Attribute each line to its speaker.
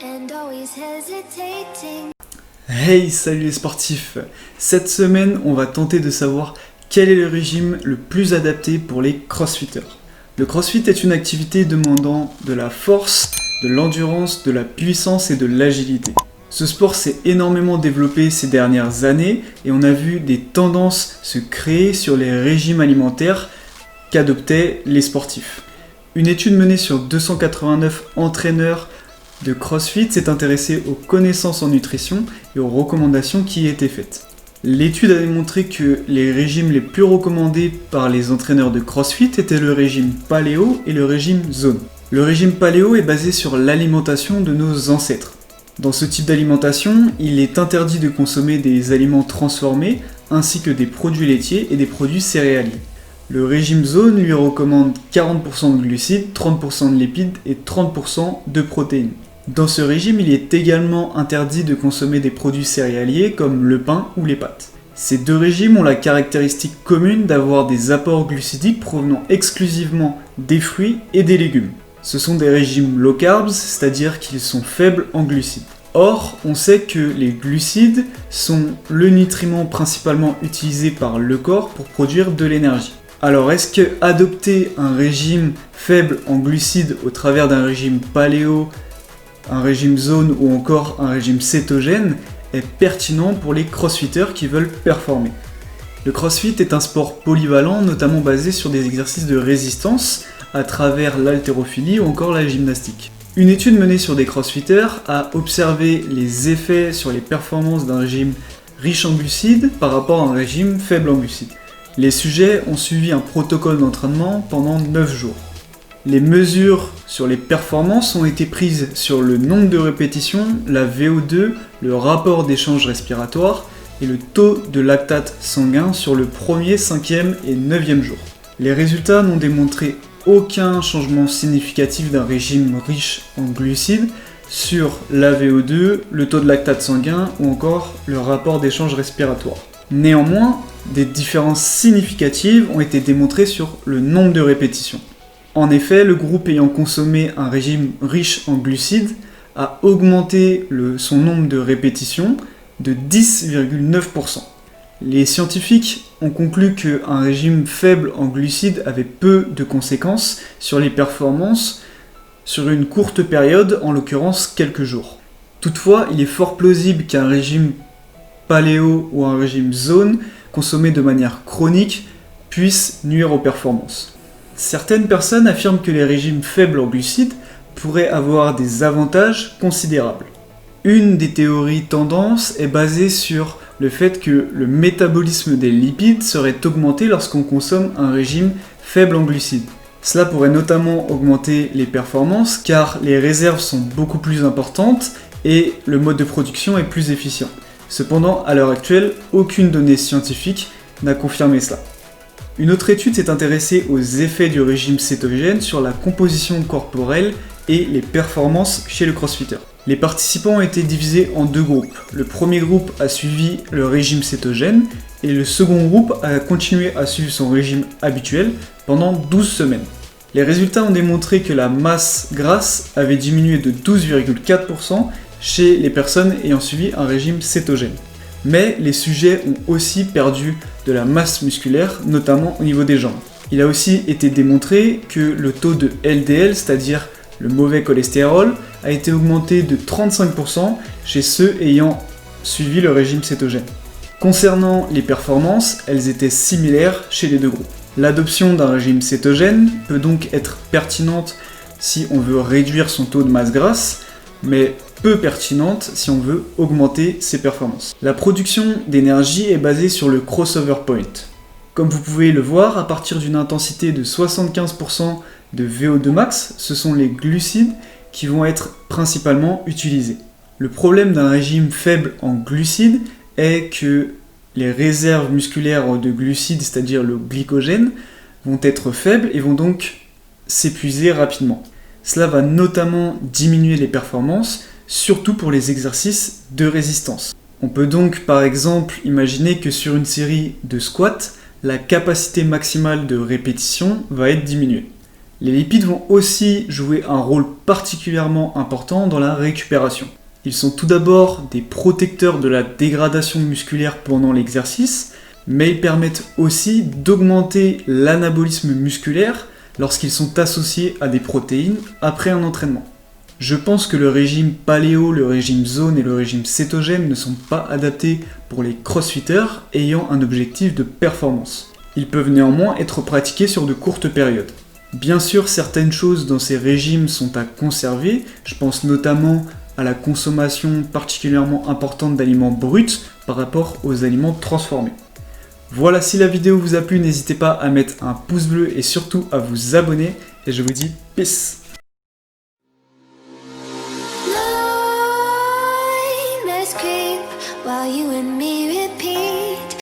Speaker 1: and always hesitating.
Speaker 2: Hey, salut les sportifs! Cette semaine, on va tenter de savoir quel est le régime le plus adapté pour les crossfitters. Le crossfit est une activité demandant de la force, de l'endurance, de la puissance et de l'agilité. Ce sport s'est énormément développé ces dernières années et on a vu des tendances se créer sur les régimes alimentaires qu'adoptaient les sportifs. Une étude menée sur 289 entraîneurs de CrossFit s'est intéressée aux connaissances en nutrition et aux recommandations qui y étaient faites. L'étude a démontré que les régimes les plus recommandés par les entraîneurs de CrossFit étaient le régime paléo et le régime zone. Le régime paléo est basé sur l'alimentation de nos ancêtres. Dans ce type d'alimentation, il est interdit de consommer des aliments transformés ainsi que des produits laitiers et des produits céréaliers. Le régime zone lui recommande 40% de glucides, 30% de lipides et 30% de protéines. Dans ce régime, il est également interdit de consommer des produits céréaliers comme le pain ou les pâtes. Ces deux régimes ont la caractéristique commune d'avoir des apports glucidiques provenant exclusivement des fruits et des légumes. Ce sont des régimes low carbs, c'est-à-dire qu'ils sont faibles en glucides. Or, on sait que les glucides sont le nutriment principalement utilisé par le corps pour produire de l'énergie. Alors, est-ce que adopter un régime faible en glucides au travers d'un régime paléo, un régime zone ou encore un régime cétogène est pertinent pour les crossfitters qui veulent performer? Le crossfit est un sport polyvalent, notamment basé sur des exercices de résistance à travers l'haltérophilie ou encore la gymnastique. Une étude menée sur des crossfitters a observé les effets sur les performances d'un régime riche en glucides par rapport à un régime faible en glucides. Les sujets ont suivi un protocole d'entraînement pendant 9 jours. Les mesures sur les performances ont été prises sur le nombre de répétitions, la VO2, le rapport d'échange respiratoire et le taux de lactate sanguin sur le 1er, 5e et 9e jour. Les résultats n'ont démontré aucun changement significatif d'un régime riche en glucides sur la VO2, le taux de lactate sanguin ou encore le rapport d'échange respiratoire. Néanmoins, des différences significatives ont été démontrées sur le nombre de répétitions. En effet, le groupe ayant consommé un régime riche en glucides a augmenté son nombre de répétitions de 10,9%. Les scientifiques ont conclu qu'un régime faible en glucides avait peu de conséquences sur les performances sur une courte période, en l'occurrence quelques jours. Toutefois, il est fort plausible qu'un régime paléo ou un régime zone consommé de manière chronique puisse nuire aux performances. Certaines personnes affirment que les régimes faibles en glucides pourraient avoir des avantages considérables. Une des théories tendances est basée sur le fait que le métabolisme des lipides serait augmenté lorsqu'on consomme un régime faible en glucides. Cela pourrait notamment augmenter les performances car les réserves sont beaucoup plus importantes et le mode de production est plus efficient. Cependant, à l'heure actuelle, aucune donnée scientifique n'a confirmé cela. Une autre étude s'est intéressée aux effets du régime cétogène sur la composition corporelle et les performances chez le crossfitter. Les participants ont été divisés en deux groupes. Le premier groupe a suivi le régime cétogène et le second groupe a continué à suivre son régime habituel pendant 12 semaines. Les résultats ont démontré que la masse grasse avait diminué de 12,4% chez les personnes ayant suivi un régime cétogène. Mais les sujets ont aussi perdu de la masse musculaire, notamment au niveau des jambes. Il a aussi été démontré que le taux de LDL, c'est-à-dire le mauvais cholestérol, a été augmenté de 35% chez ceux ayant suivi le régime cétogène. Concernant les performances, elles étaient similaires chez les deux groupes. L'adoption d'un régime cétogène peut donc être pertinente si on veut réduire son taux de masse grasse, mais peu pertinente si on veut augmenter ses performances. La production d'énergie est basée sur le crossover point. Comme vous pouvez le voir, à partir d'une intensité de 75% de VO2 max, ce sont les glucides qui vont être principalement utilisés. Le problème d'un régime faible en glucides est que les réserves musculaires de glucides, c'est-à-dire le glycogène, vont être faibles et vont donc s'épuiser rapidement. Cela va notamment diminuer les performances, surtout pour les exercices de résistance. On peut donc par exemple imaginer que sur une série de squats, la capacité maximale de répétition va être diminuée. Les lipides vont aussi jouer un rôle particulièrement important dans la récupération. Ils sont tout d'abord des protecteurs de la dégradation musculaire pendant l'exercice, mais ils permettent aussi d'augmenter l'anabolisme musculaire lorsqu'ils sont associés à des protéines après un entraînement. Je pense que le régime paléo, le régime zone et le régime cétogène ne sont pas adaptés pour les crossfitters ayant un objectif de performance. Ils peuvent néanmoins être pratiqués sur de courtes périodes. Bien sûr, certaines choses dans ces régimes sont à conserver, je pense notamment à la consommation particulièrement importante d'aliments bruts par rapport aux aliments transformés. Voilà, si la vidéo vous a plu, n'hésitez pas à mettre un pouce bleu et surtout à vous abonner, et je vous dis peace.
Speaker 1: Nightmares creep while you and me